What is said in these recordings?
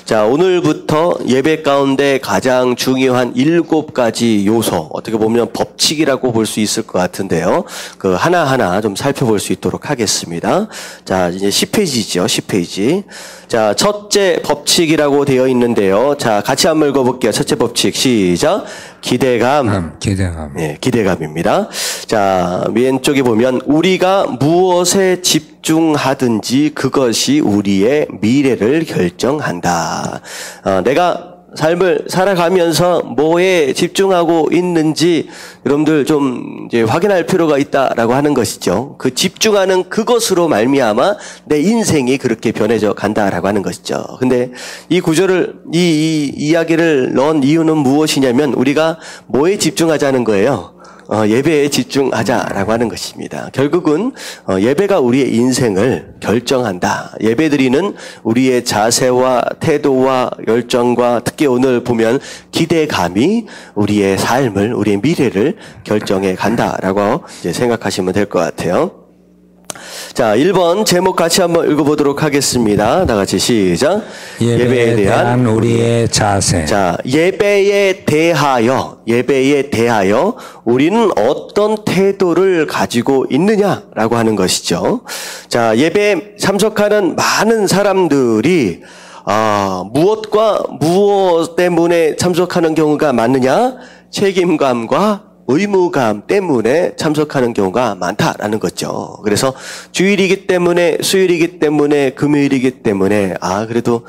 자, 오늘부터 예배 가운데 가장 중요한 7가지 요소, 어떻게 보면 법칙이라고 볼 수 있을 것 같은데요. 그 하나하나 좀 살펴볼 수 있도록 하겠습니다. 자, 이제 10페이지죠. 10페이지. 자, 첫째 법칙이라고 되어 있는데요. 자, 같이 한번 읽어볼게요. 첫째 법칙, 시작. 기대감. 네, 기대감입니다. 자, 왼쪽에 보면 우리가 무엇에 집중하든지 그것이 우리의 미래를 결정한다. 내가 삶을 살아가면서 뭐에 집중하고 있는지 여러분들 좀 이제 확인할 필요가 있다라고 하는 것이죠. 그 집중하는 그것으로 말미암아 내 인생이 그렇게 변해져 간다라고 하는 것이죠. 근데 이 구절을 이 이야기를 넣은 이유는 무엇이냐면 우리가 뭐에 집중하자는 거예요. 예배에 집중하자라고 하는 것입니다. 결국은 예배가 우리의 인생을 결정한다. 예배드리는 우리의 자세와 태도와 열정과 특히 오늘 보면 기대감이 우리의 삶을, 우리의 미래를 결정해 간다라고 이제 생각하시면 될 것 같아요. 자, 1번 제목 같이 한번 읽어보도록 하겠습니다. 다 같이 시작. 예배에 대한 우리의 자세. 자, 예배에 대하여 우리는 어떤 태도를 가지고 있느냐라고 하는 것이죠. 자, 예배에 참석하는 많은 사람들이 무엇과 무엇 때문에 참석하는 경우가 많느냐? 책임감과 의무감 때문에 참석하는 경우가 많다라는 거죠. 그래서 주일이기 때문에, 수요일이기 때문에, 금요일이기 때문에 그래도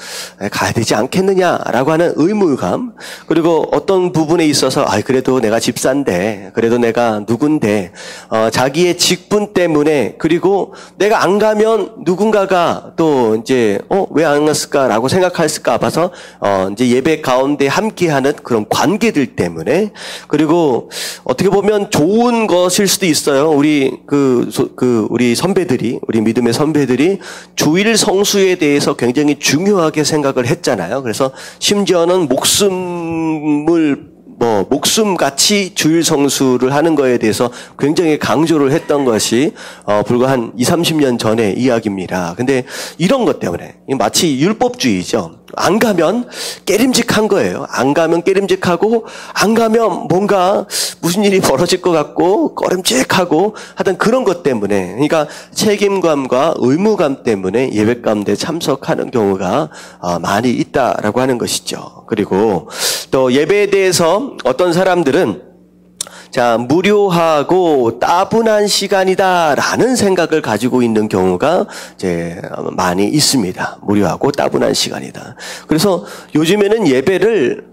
가야 되지 않겠느냐라고 하는 의무감, 그리고 어떤 부분에 있어서 그래도 내가 집사인데, 그래도 내가 누군데, 자기의 직분 때문에, 그리고 내가 안 가면 누군가가 또 이제 왜 안 갔을까라고 생각했을까 봐서 이제 예배 가운데 함께하는 그런 관계들 때문에, 그리고 어떻게 보면 좋은 것일 수도 있어요. 우리 우리 선배들이, 우리 믿음의 선배들이 주일 성수에 대해서 굉장히 중요하게 생각을 했잖아요. 그래서 심지어는 목숨같이 주일 성수를 하는 거에 대해서 굉장히 강조를 했던 것이 불과 한 20-30년 전의 이야기입니다. 근데 이런 것 때문에 마치 율법주의죠. 안 가면 깨림직한 거예요. 안 가면 깨림직하고, 안 가면 뭔가 무슨 일이 벌어질 것 같고 꺼림직하고 하던 그런 것 때문에, 그러니까 책임감과 의무감 때문에 예배 가운데 참석하는 경우가 많이 있다라고 하는 것이죠. 그리고 또 예배에 대해서 어떤 사람들은 무료하고 따분한 시간이다라는 생각을 가지고 있는 경우가 이제 많이 있습니다. 무료하고 따분한 시간이다. 그래서 요즘에는 예배를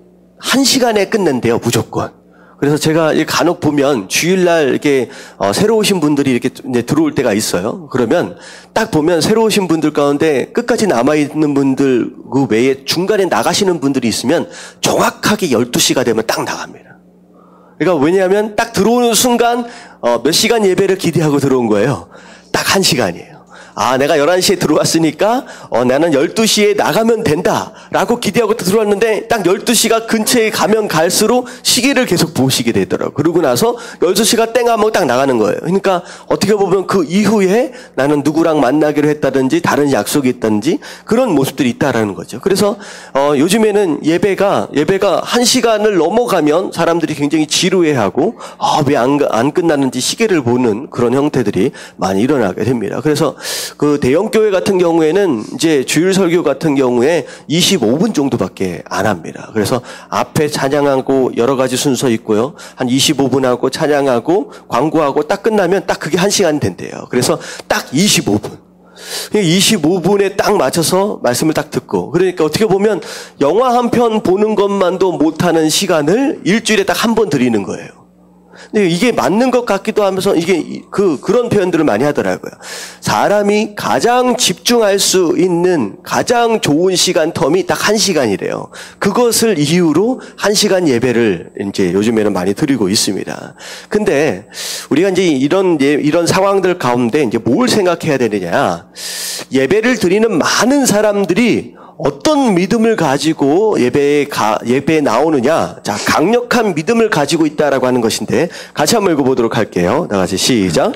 1시간에 끝낸대요, 무조건. 그래서 제가 간혹 보면 주일날 이렇게 새로 오신 분들이 이렇게 이제 들어올 때가 있어요. 그러면 딱 보면 새로 오신 분들 가운데 끝까지 남아있는 분들 그 외에 중간에 나가시는 분들이 있으면 정확하게 12시가 되면 딱 나갑니다. 그러니까 왜냐하면 딱 들어오는 순간 몇 시간 예배를 기대하고 들어온 거예요. 딱 1시간이에요. 내가 11시에 들어왔으니까 나는 12시에 나가면 된다라고 기대하고 들어왔는데 딱 12시가 근처에 가면 갈수록 시계를 계속 보시게 되더라고요. 그러고 나서 12시가 땡 하면 딱 나가는 거예요. 그러니까 어떻게 보면 그 이후에 나는 누구랑 만나기로 했다든지 다른 약속이 있다든지 그런 모습들이 있다라는 거죠. 그래서 요즘에는 예배가 1시간을 넘어가면 사람들이 굉장히 지루해하고 왜 안 끝나는지 시계를 보는 그런 형태들이 많이 일어나게 됩니다. 그래서 그 대형교회 같은 경우에는 이제 주일 설교 같은 경우에 25분 정도밖에 안 합니다. 그래서 앞에 찬양하고 여러 가지 순서 있고요. 한 25분 하고 찬양하고 광고하고 딱 끝나면 딱 그게 1시간 된대요. 그래서 딱 25분. 25분에 딱 맞춰서 말씀을 딱 듣고, 그러니까 어떻게 보면 영화 한 편 보는 것만도 못하는 시간을 일주일에 딱 한 번 드리는 거예요. 근데 이게 맞는 것 같기도 하면서 이게 그런 표현들을 많이 하더라고요. 사람이 가장 집중할 수 있는 가장 좋은 시간 텀이 딱 1시간이래요. 그것을 이유로 1시간 예배를 이제 요즘에는 많이 드리고 있습니다. 근데 우리가 이제 이런 상황들 가운데 이제 뭘 생각해야 되느냐? 예배를 드리는 많은 사람들이 어떤 믿음을 가지고 예배에 나오느냐? 자, 강력한 믿음을 가지고 있다라고 하는 것인데 같이 한번 읽어보도록 할게요. 다 같이 시작.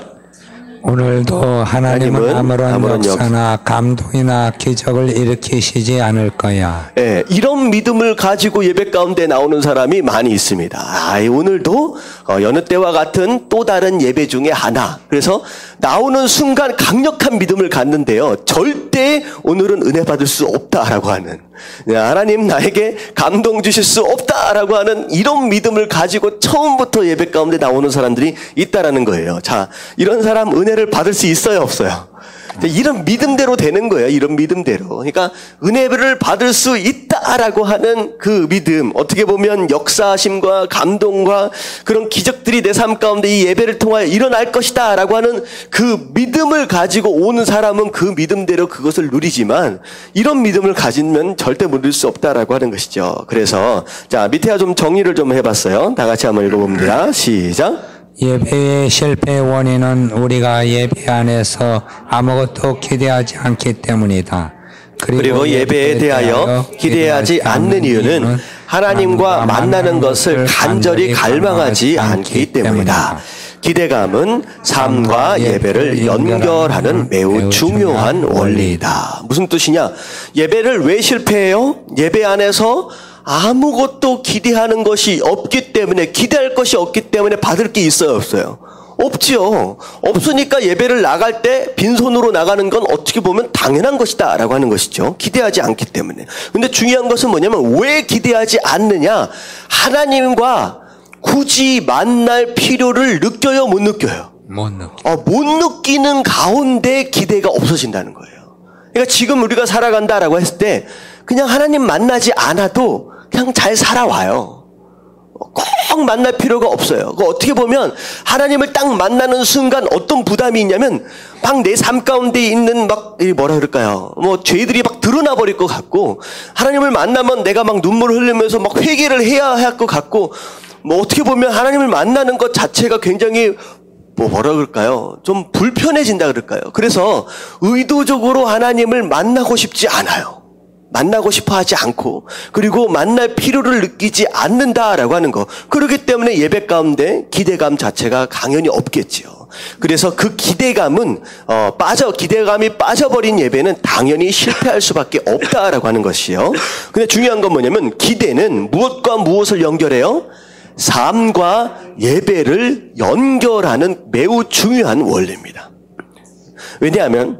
오늘도 하나님은 아무런 역사나 감동이나 기적을 일으키시지 않을 거야. 예, 이런 믿음을 가지고 예배 가운데 나오는 사람이 많이 있습니다. 오늘도 여느 때와 같은 또 다른 예배 중에 하나. 그래서 나오는 순간 강력한 믿음을 갖는데요. 절대 오늘은 은혜 받을 수 없다라고 하는, 하나님 나에게 감동 주실 수 없다라고 하는 이런 믿음을 가지고 처음부터 예배 가운데 나오는 사람들이 있다라는 거예요. 자, 이런 사람 은혜를 받을 수 있어요, 없어요? 이런 믿음대로 되는 거예요. 이런 믿음대로. 그러니까 은혜를 받을 수 있다라고 하는 그 믿음, 어떻게 보면 역사하심과 감동과 그런 기적들이 내 삶 가운데 이 예배를 통하여 일어날 것이다 라고 하는 그 믿음을 가지고 오는 사람은 그 믿음대로 그것을 누리지만, 이런 믿음을 가지면 절대 누릴 수 없다라고 하는 것이죠. 그래서 자, 밑에 좀 정리를 좀 해봤어요. 다 같이 한번 읽어봅니다. 시작. 예배의 실패 원인은 우리가 예배 안에서 아무것도 기대하지 않기 때문이다. 그리고 예배에 대하여 기대하지 않는 이유는 하나님과 만나는 것을 간절히 갈망하지 않기 때문이다. 기대감은 삶과 예배를 연결하는 매우 중요한 원리이다. 무슨 뜻이냐? 예배를 왜 실패해요? 예배 안에서 아무것도 기대하는 것이 없기 때문에, 기대할 것이 없기 때문에 받을 게 있어요, 없어요? 없지요. 없으니까 예배를 나갈 때 빈손으로 나가는 건 어떻게 보면 당연한 것이다 라고 하는 것이죠. 기대하지 않기 때문에. 근데 중요한 것은 뭐냐면, 왜 기대하지 않느냐? 하나님과 굳이 만날 필요를 느껴요, 못 느껴요? 못 느껴요. 못 느끼는 가운데 기대가 없어진다는 거예요. 그러니까 지금 우리가 살아간다라고 했을 때 그냥 하나님 만나지 않아도 그냥 잘 살아와요. 꼭 만날 필요가 없어요. 어떻게 보면 하나님을 딱 만나는 순간 어떤 부담이 있냐면, 막 내 삶 가운데 있는 막 뭐라 그럴까요? 뭐 죄들이 막 드러나 버릴 것 같고, 하나님을 만나면 내가 막 눈물을 흘리면서 막 회개를 해야 할 것 같고, 뭐 어떻게 보면 하나님을 만나는 것 자체가 굉장히 뭐라 그럴까요? 좀 불편해진다 그럴까요? 그래서 의도적으로 하나님을 만나고 싶지 않아요. 만나고 싶어 하지 않고, 그리고 만날 필요를 느끼지 않는다라고 하는 거. 그렇기 때문에 예배 가운데 기대감 자체가 당연히 없겠지요. 그래서 그 기대감은 기대감이 빠져버린 예배는 당연히 실패할 수밖에 없다라고 하는 것이요. 근데 중요한 건 뭐냐면, 기대는 무엇과 무엇을 연결해요? 삶과 예배를 연결하는 매우 중요한 원리입니다. 왜냐하면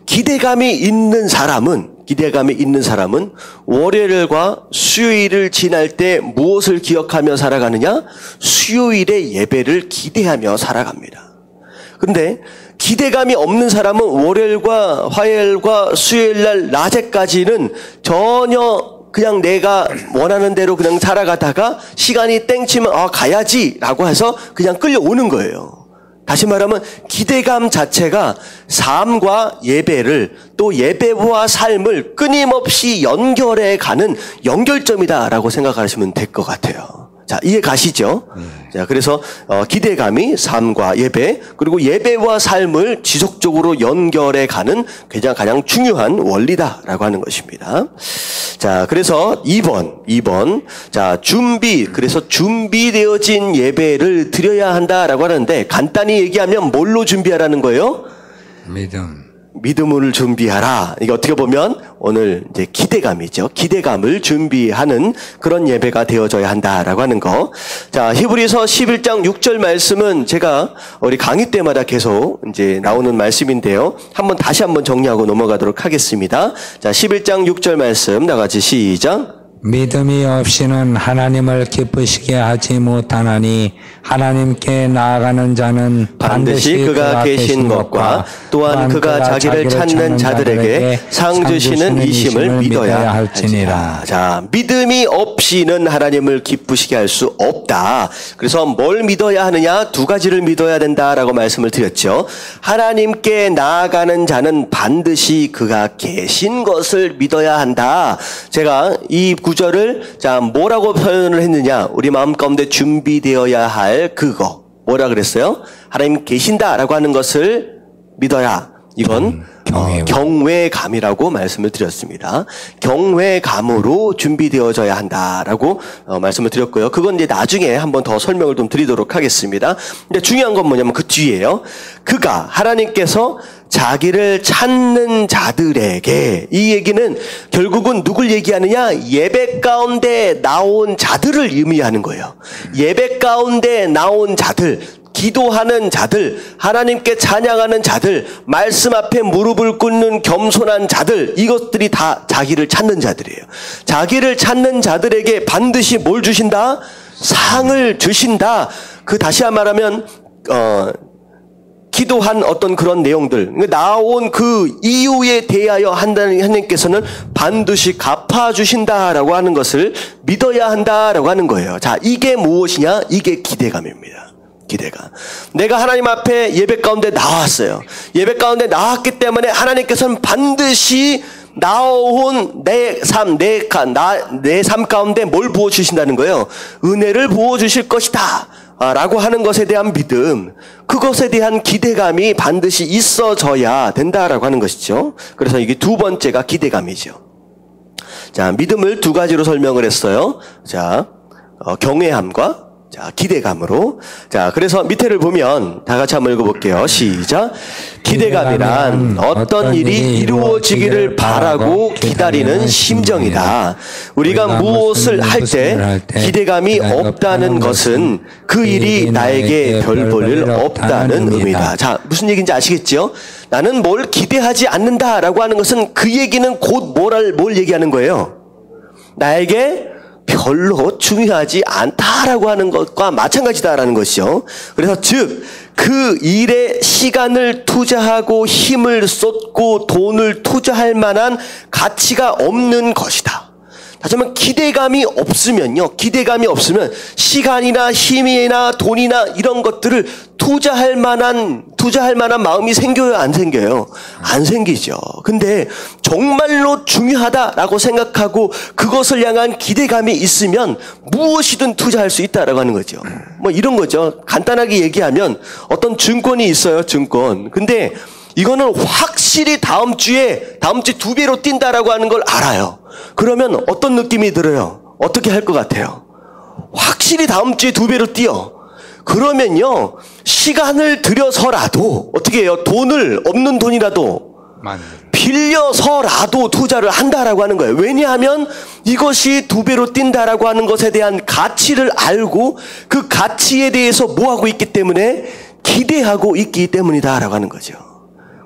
기대감이 있는 사람은 월요일과 수요일을 지날 때 무엇을 기억하며 살아가느냐? 수요일의 예배를 기대하며 살아갑니다. 그런데 기대감이 없는 사람은 월요일과 화요일과 수요일날 낮에까지는 전혀 그냥 내가 원하는 대로 그냥 살아가다가 시간이 땡치면 가야지 라고 해서 그냥 끌려오는 거예요. 다시 말하면 기대감 자체가 삶과 예배를, 또 예배와 삶을 끊임없이 연결해 가는 연결점이다라고 생각하시면 될 것 같아요. 자, 이해 가시죠? 자, 그래서 기대감이 삶과 예배, 그리고 예배와 삶을 지속적으로 연결해 가는 가장 중요한 원리다라고 하는 것입니다. 자, 그래서 2번. 자, 그래서 준비되어진 예배를 드려야 한다라고 하는데, 간단히 얘기하면 뭘로 준비하라는 거예요? 믿음을 준비하라. 이게 어떻게 보면 오늘 이제 기대감이죠. 기대감을 준비하는 그런 예배가 되어져야 한다라고 하는 거. 자, 히브리서 11장 6절 말씀은 제가 우리 강의 때마다 계속 이제 나오는 말씀인데요. 다시 한번 정리하고 넘어가도록 하겠습니다. 자, 11장 6절 말씀 다 같이 시작. 믿음이 없이는 하나님을 기쁘시게 하지 못하나니 하나님께 나아가는 자는 반드시 그가 계신 것과 또한 그가 자기를 찾는 자들에게 상 주시는 이심을 믿어야 할지니라. 자, 믿음이 없이는 하나님을 기쁘시게 할 수 없다. 그래서 뭘 믿어야 하느냐? 두 가지를 믿어야 된다라고 말씀을 드렸죠. 하나님께 나아가는 자는 반드시 그가 계신 것을 믿어야 한다. 제가 이 구절을 뭐라고 표현을 했느냐? 우리 마음 가운데 준비되어야 할 그거. 뭐라 그랬어요? 하나님 계신다라고 하는 것을 믿어야. 이건 경외감이라고 말씀을 드렸습니다. 경외감으로 준비되어져야 한다라고 말씀을 드렸고요. 그건 이제 나중에 한번 더 설명을 좀 드리도록 하겠습니다. 근데 중요한 건 뭐냐면 그 뒤에요. 그가 하나님께서 자기를 찾는 자들에게, 이 얘기는 결국은 누굴 얘기하느냐? 예배 가운데 나온 자들을 의미하는 거예요. 예배 가운데 나온 자들, 기도하는 자들, 하나님께 찬양하는 자들, 말씀 앞에 무릎을 꿇는 겸손한 자들, 이것들이 다 자기를 찾는 자들이에요. 자기를 찾는 자들에게 반드시 뭘 주신다? 상을 주신다. 그 다시 말하면 기도한 어떤 그런 내용들, 나온 그 이유에 대하여 하나님께서는 반드시 갚아주신다라고 하는 것을 믿어야 한다라고 하는 거예요. 자, 이게 무엇이냐? 이게 기대감입니다. 기대감. 내가 하나님 앞에 예배 가운데 나왔어요. 예배 가운데 나왔기 때문에 하나님께서는 반드시 나온 내 삶 가운데 뭘 부어주신다는 거예요? 은혜를 부어주실 것이다 라고 하는 것에 대한 믿음, 그것에 대한 기대감이 반드시 있어져야 된다라고 하는 것이죠. 그래서 이게 두 번째가 기대감이죠. 자, 믿음을 두 가지로 설명을 했어요. 자, 경외함과 기대감으로. 자, 그래서 밑에를 보면 다 같이 한번 읽어볼게요. 시작. 기대감이란 어떤 일이 이루어지기를 바라고 기다리는 심정이다. 우리가 무엇을 할 때 기대감이 없다는 것은 그 일이 나에게 별 볼 일 없다는 의미다. 자, 무슨 얘기인지 아시겠죠? 나는 뭘 기대하지 않는다라고 하는 것은 그 얘기는 곧 뭘 얘기하는 거예요? 나에게 별로 중요하지 않다라고 하는 것과 마찬가지다라는 것이죠. 그래서 즉 그 일에 시간을 투자하고 힘을 쏟고 돈을 투자할 만한 가치가 없는 것이다. 다시 한번 기대감이 없으면요. 기대감이 없으면 시간이나 힘이나 돈이나 이런 것들을 투자할 만한 마음이 생겨요, 안 생겨요? 안 생기죠. 근데 정말로 중요하다라고 생각하고 그것을 향한 기대감이 있으면 무엇이든 투자할 수 있다라고 하는 거죠. 뭐 이런 거죠. 간단하게 얘기하면 어떤 증권이 있어요, 증권. 근데 이거는 확실히 다음 주에 2배로 뛴다라고 하는 걸 알아요. 그러면 어떤 느낌이 들어요? 어떻게 할 것 같아요? 확실히 다음 주에 2배로 뛰어. 그러면요, 시간을 들여서라도, 어떻게 해요? 없는 돈이라도 빌려서라도 투자를 한다라고 하는 거예요. 왜냐하면 이것이 2배로 뛴다라고 하는 것에 대한 가치를 알고 그 가치에 대해서 뭐 하고 있기 때문에? 기대하고 있기 때문이다라고 하는 거죠.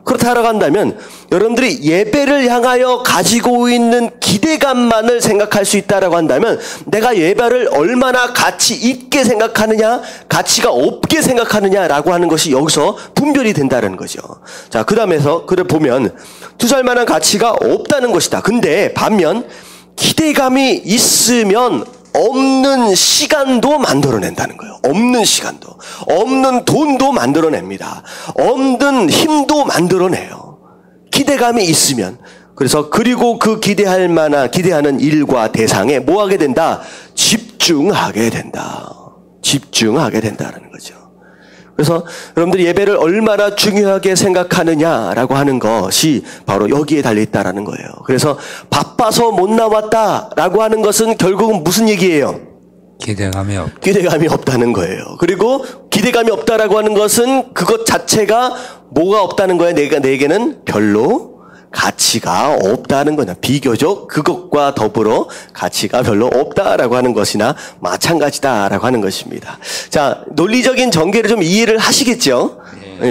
그렇다라고 한다면 여러분들이 예배를 향하여 가지고 있는 기대감만을 생각할 수 있다라고 한다면 내가 예배를 얼마나 가치 있게 생각하느냐, 가치가 없게 생각하느냐라고 하는 것이 여기서 분별이 된다는 거죠. 자, 그 다음에서 그를 보면 투자할 만한 가치가 없다는 것이다. 근데 반면 기대감이 있으면 없는 시간도 만들어낸다는 거예요. 없는 시간도. 없는 돈도 만들어냅니다. 없는 힘도 만들어내요. 기대감이 있으면. 그래서 그리고 그 기대하는 일과 대상에 뭐 하게 된다? 집중하게 된다. 집중하게 된다는 거죠. 그래서 여러분들이 예배를 얼마나 중요하게 생각하느냐라고 하는 것이 바로 여기에 달려있다라는 거예요. 그래서 바빠서 못 나왔다라고 하는 것은 결국은 무슨 얘기예요? 기대감이 없다는 거예요. 그리고 기대감이 없다라고 하는 것은 그것 자체가 뭐가 없다는 거예요? 내게는 별로 가치가 없다는 거냐. 비교적 그것과 더불어 가치가 별로 없다라고 하는 것이나 마찬가지다라고 하는 것입니다. 자, 논리적인 전개를 좀 이해를 하시겠죠?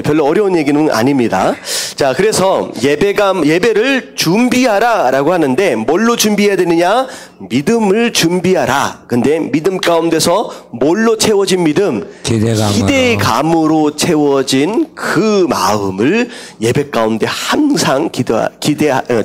별로 어려운 얘기는 아닙니다. 자, 그래서 예배를 준비하라라고 하는데 뭘로 준비해야 되느냐? 믿음을 준비하라. 근데 믿음 가운데서 뭘로 채워진 믿음? 기대감으로 채워진 그 마음을 예배 가운데 항상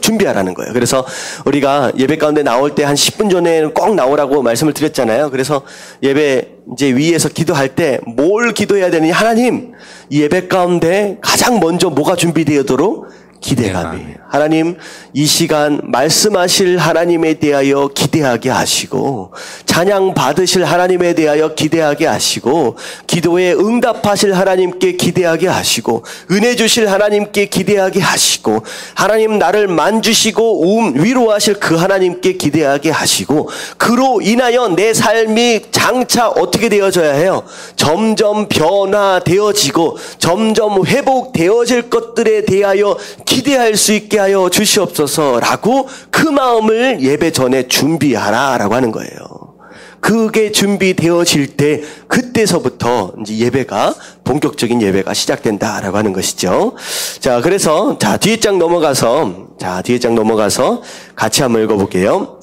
준비하라는 거예요. 그래서 우리가 예배 가운데 나올 때 한 10분 전에 꼭 나오라고 말씀을 드렸잖아요. 그래서 예배 이제 위에서 기도할 때 뭘 기도해야 되느냐? 하나님, 이 예배 가운데 가장 먼저 뭐가 준비되도록? 기대감이. 하나님 이 시간 말씀하실 하나님에 대하여 기대하게 하시고 찬양 받으실 하나님에 대하여 기대하게 하시고 기도에 응답하실 하나님께 기대하게 하시고 은혜 주실 하나님께 기대하게 하시고 하나님 나를 만주시고 위로하실 그 하나님께 기대하게 하시고 그로 인하여 내 삶이 장차 어떻게 되어져야 해요? 점점 변화되어지고 점점 회복되어질 것들에 대하여 기대할 수 있게 하여 주시옵소서라고 그 마음을 예배 전에 준비하라라고 하는 거예요. 그게 준비되어질 때 그때서부터 이제 예배가 본격적인 예배가 시작된다라고 하는 것이죠. 자, 그래서 뒤에 장 넘어가서 같이 한번 읽어볼게요.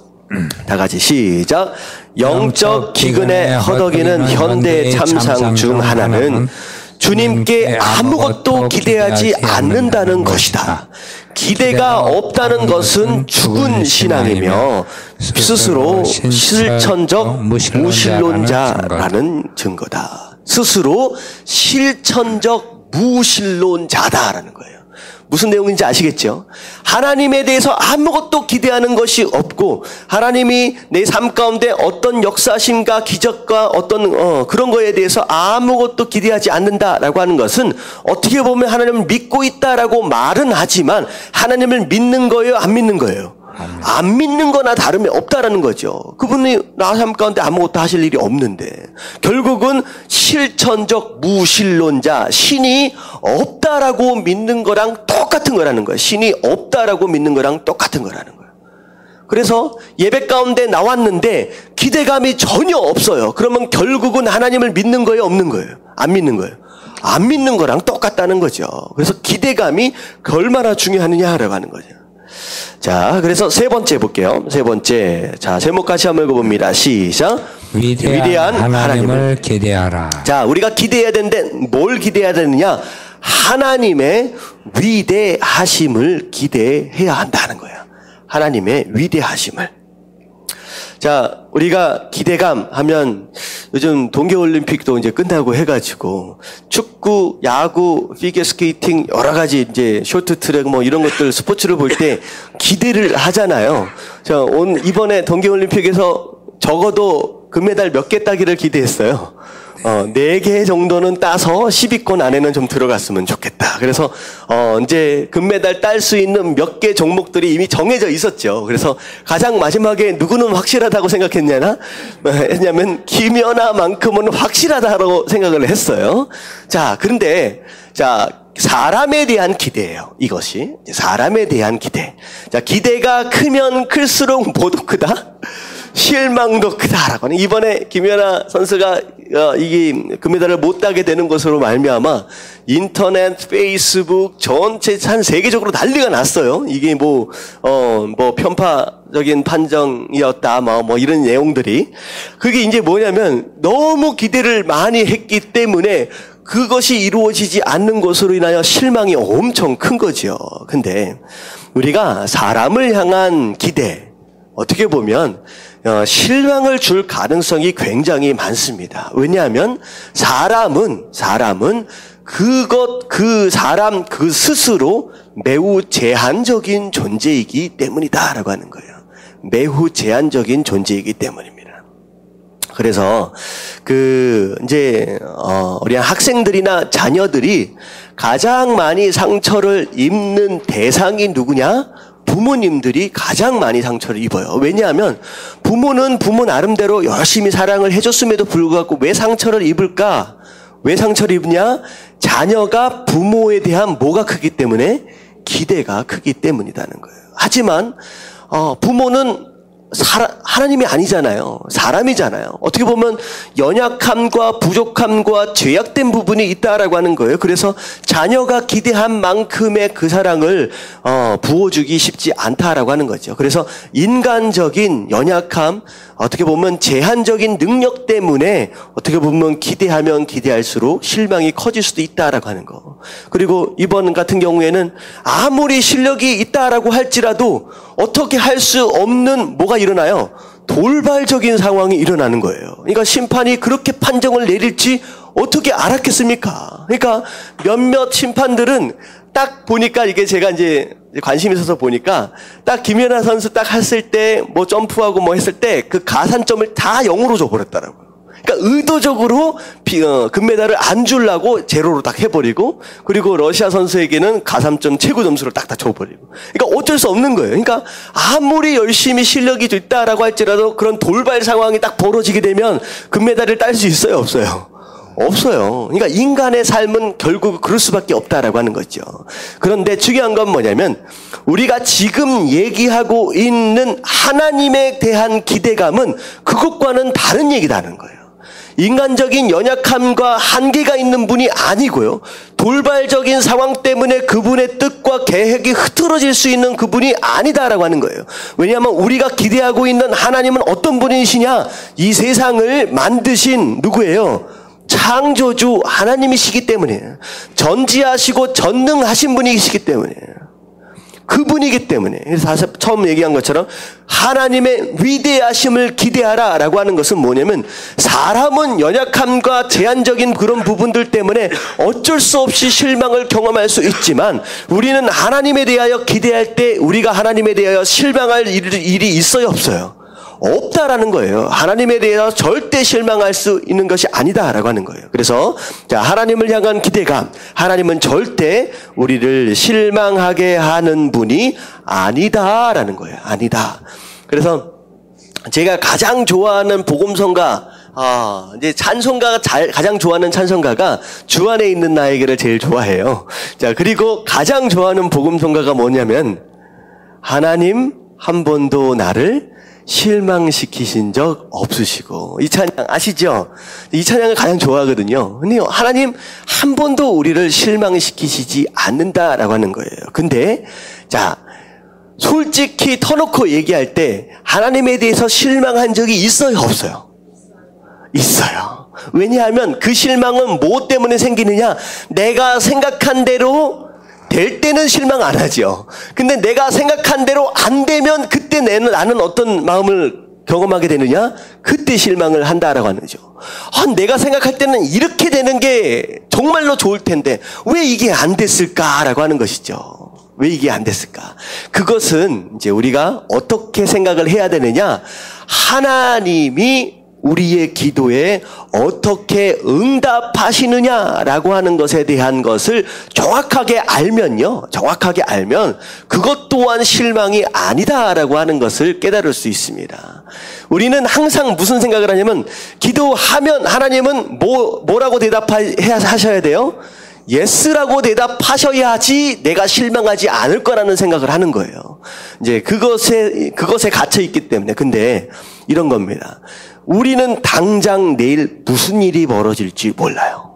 다 같이 시작. 영적 기근에 허덕이는 현대 참상 중 하나는 주님께 아무것도 기대하지 않는다는 것이다. 기대가 없다는 것은 죽은 신앙이며 스스로 실천적 무신론자라는 증거다. 스스로 실천적 무신론자다라는 거예요. 무슨 내용인지 아시겠죠? 하나님에 대해서 아무것도 기대하는 것이 없고 하나님이 내 삶 가운데 어떤 역사심과 기적과 어떤 그런 거에 대해서 아무것도 기대하지 않는다라고 하는 것은 어떻게 보면 하나님을 믿고 있다라고 말은 하지만 하나님을 믿는 거예요? 안 믿는 거예요? 안 믿는 거나 다름이 없다라는 거죠. 그분이 나 삶 가운데 아무것도 하실 일이 없는데 결국은 실천적 무신론자, 신이 없다라고 믿는 거랑 똑같은 거라는 거예요. 신이 없다라고 믿는 거랑 똑같은 거라는 거예요. 그래서 예배 가운데 나왔는데 기대감이 전혀 없어요. 그러면 결국은 하나님을 믿는 거예요? 없는 거예요? 안 믿는 거예요? 안 믿는 거랑 똑같다는 거죠. 그래서 기대감이 얼마나 중요하느냐라고 하는 거죠. 자, 그래서 세 번째 볼게요. 세 번째. 자, 제목 같이 한번 읽어봅니다. 시작. 위대한 하나님을 기대하라. 자, 우리가 기대해야 되는데 뭘 기대해야 되느냐? 하나님의 위대하심을 기대해야 한다는 거예요. 하나님의 위대하심을. 자, 우리가 기대감 하면 요즘 동계올림픽도 이제 끝나고 해가지고 축구, 야구, 피겨스케이팅 여러 가지 이제 쇼트트랙 뭐 이런 것들 스포츠를 볼 때 기대를 하잖아요. 자, 이번에 동계올림픽에서 적어도 금메달 몇 개 따기를 기대했어요. 4개 정도는 따서 10위권 안에는 좀 들어갔으면 좋겠다. 그래서 이제 금메달 딸 수 있는 몇 개 종목들이 이미 정해져 있었죠. 그래서 가장 마지막에 누구는 확실하다고 생각했냐면 김연아만큼은 확실하다고 생각을 했어요. 자, 그런데 사람에 대한 기대예요. 이것이 사람에 대한 기대. 자, 기대가 크면 클수록 뭐도 크다? 실망도 크다라고 하는. 이번에 김연아 선수가 이게 금메달을 못 따게 되는 것으로 말미암아 인터넷, 페이스북 전체 한 세계적으로 난리가 났어요. 이게 뭐 편파적인 판정이었다, 뭐 이런 내용들이. 그게 이제 뭐냐면 너무 기대를 많이 했기 때문에 그것이 이루어지지 않는 것으로 인하여 실망이 엄청 큰 거죠. 근데 우리가 사람을 향한 기대, 어떻게 보면 실망을 줄 가능성이 굉장히 많습니다. 왜냐하면 사람은 그 사람 그 스스로 매우 제한적인 존재이기 때문이다라고 하는 거예요. 매우 제한적인 존재이기 때문입니다. 그래서 이제 우리 학생들이나 자녀들이 가장 많이 상처를 입는 대상이 누구냐? 부모님들이 가장 많이 상처를 입어요. 왜냐하면 부모는 부모 나름대로 열심히 사랑을 해줬음에도 불구하고 왜 상처를 입을까? 왜 상처를 입냐? 자녀가 부모에 대한 뭐가 크기 때문에? 기대가 크기 때문이라는 거예요. 하지만 부모는 하나님이 아니잖아요. 사람이잖아요. 어떻게 보면 연약함과 부족함과 죄악된 부분이 있다라고 하는 거예요. 그래서 자녀가 기대한 만큼의 그 사랑을 부어주기 쉽지 않다라고 하는 거죠. 그래서 인간적인 연약함, 어떻게 보면 제한적인 능력 때문에 어떻게 보면 기대하면 기대할수록 실망이 커질 수도 있다라고 하는 거. 그리고 이번 같은 경우에는 아무리 실력이 있다라고 할지라도 어떻게 할 수 없는 뭐가 일어나요? 돌발적인 상황이 일어나는 거예요. 그러니까 심판이 그렇게 판정을 내릴지 어떻게 알았겠습니까? 그러니까 몇몇 심판들은 딱 보니까 이게 제가 이제 관심이 있어서 보니까 딱 김연아 선수 딱 했을 때 뭐 점프하고 뭐 했을 때 그 가산점을 다 0으로 줘버렸더라고요. 그러니까 의도적으로 금메달을 안 주려고 제로로 딱 해버리고, 그리고 러시아 선수에게는 가산점 최고 점수를 딱 줘버리고. 그러니까 어쩔 수 없는 거예요. 그러니까 아무리 열심히 실력이 있다라고 할지라도 그런 돌발 상황이 딱 벌어지게 되면 금메달을 딸 수 있어요, 없어요? 없어요. 그러니까 인간의 삶은 결국 그럴 수밖에 없다라고 하는 거죠. 그런데 중요한 건 뭐냐면 우리가 지금 얘기하고 있는 하나님에 대한 기대감은 그것과는 다른 얘기라는 거예요. 인간적인 연약함과 한계가 있는 분이 아니고요. 돌발적인 상황 때문에 그분의 뜻과 계획이 흐트러질 수 있는 그분이 아니다라고 하는 거예요. 왜냐하면 우리가 기대하고 있는 하나님은 어떤 분이시냐? 이 세상을 만드신 누구예요? 창조주 하나님이시기 때문에, 전지하시고 전능하신 분이시기 때문에, 그분이기 때문에. 그래서 처음 얘기한 것처럼 하나님의 위대하심을 기대하라 라고 하는 것은 뭐냐면, 사람은 연약함과 제한적인 그런 부분들 때문에 어쩔 수 없이 실망을 경험할 수 있지만, 우리는 하나님에 대하여 기대할 때 우리가 하나님에 대하여 실망할 일이 있어요, 없어요? 없다라는 거예요. 하나님에 대해서 절대 실망할 수 있는 것이 아니다라고 하는 거예요. 그래서 자, 하나님을 향한 기대감, 하나님은 절대 우리를 실망하게 하는 분이 아니다라는 거예요. 아니다. 그래서 제가 가장 좋아하는 복음성가, 이제 찬송가가 가장 좋아하는 찬송가가 주 안에 있는 나에게를 제일 좋아해요. 자, 그리고 가장 좋아하는 복음성가가 뭐냐면, 하나님 한 번도 나를 실망시키신 적 없으시고. 이 찬양 아시죠? 이 찬양을 가장 좋아하거든요. 근데 하나님 한 번도 우리를 실망시키시지 않는다라고 하는 거예요. 근데 자, 솔직히 터놓고 얘기할 때 하나님에 대해서 실망한 적이 있어요, 없어요? 있어요. 왜냐하면 그 실망은 뭐 때문에 생기느냐? 내가 생각한 대로 될 때는 실망 안 하죠. 근데 내가 생각한 대로 안 되면 그때 나는 어떤 마음을 경험하게 되느냐? 그때 실망을 한다라고 하는 거죠. 내가 생각할 때는 이렇게 되는 게 정말로 좋을 텐데 왜 이게 안 됐을까라고 하는 것이죠. 왜 이게 안 됐을까? 그것은 이제 우리가 어떻게 생각을 해야 되느냐? 하나님이 우리의 기도에 어떻게 응답하시느냐라고 하는 것에 대한 것을 정확하게 알면요. 정확하게 알면 그것 또한 실망이 아니다라고 하는 것을 깨달을 수 있습니다. 우리는 항상 무슨 생각을 하냐면, 기도하면 하나님은 뭐라고 대답하셔야 돼요? 예스라고 대답하셔야지 내가 실망하지 않을 거라는 생각을 하는 거예요. 이제 그것에 갇혀 있기 때문에. 근데 이런 겁니다. 우리는 당장 내일 무슨 일이 벌어질지 몰라요.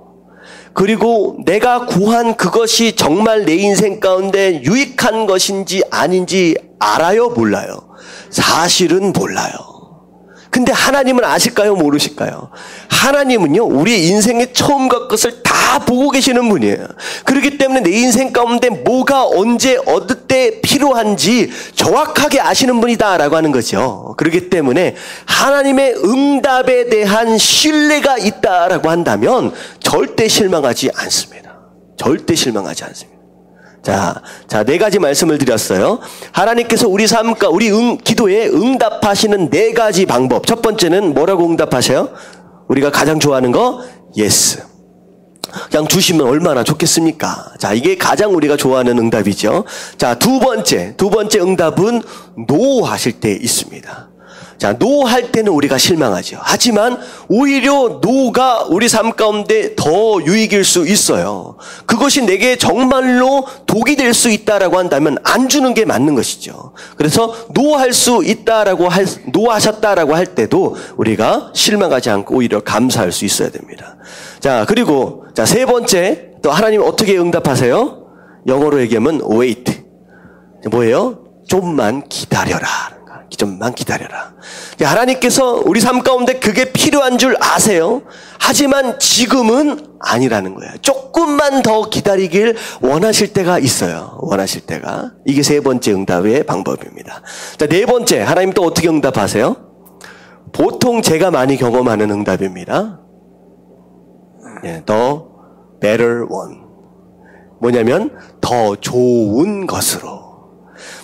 그리고 내가 구한 그것이 정말 내 인생 가운데 유익한 것인지 아닌지 알아요, 몰라요? 사실은 몰라요. 근데 하나님은 아실까요, 모르실까요? 하나님은요, 우리 인생의 처음과 끝을 다 보고 계시는 분이에요. 그렇기 때문에 내 인생 가운데 뭐가 언제 어느 때 필요한지 정확하게 아시는 분이다라고 하는 거죠. 그렇기 때문에 하나님의 응답에 대한 신뢰가 있다라고 한다면 절대 실망하지 않습니다. 절대 실망하지 않습니다. 자, 네 가지 말씀을 드렸어요. 하나님께서 우리 삶과 우리 기도에 응답하시는 네 가지 방법. 첫 번째는 뭐라고 응답하셔요? 우리가 가장 좋아하는 거, 예스. 그냥 주시면 얼마나 좋겠습니까? 자, 이게 가장 우리가 좋아하는 응답이죠. 자, 두 번째 응답은 노 하실 때 있습니다. 자, 노 할 때는 우리가 실망하죠. 하지만 오히려 노가 우리 삶 가운데 더 유익일 수 있어요. 그것이 내게 정말로 독이 될 수 있다라고 한다면 안 주는 게 맞는 것이죠. 그래서 노 할 수 있다라고 노 하셨다라고 할 때도 우리가 실망하지 않고 오히려 감사할 수 있어야 됩니다. 자, 그리고 자, 세 번째, 또 하나님 어떻게 응답하세요? 영어로 얘기하면 wait. 뭐예요? 좀만 기다려라. 좀만 기다려라. 하나님께서 우리 삶 가운데 그게 필요한 줄 아세요? 하지만 지금은 아니라는 거예요. 조금만 더 기다리길 원하실 때가 있어요. 원하실 때가. 이게 세 번째 응답의 방법입니다. 자, 네 번째, 하나님 또 어떻게 응답하세요? 보통 제가 많이 경험하는 응답입니다. The better one. 뭐냐면 더 좋은 것으로.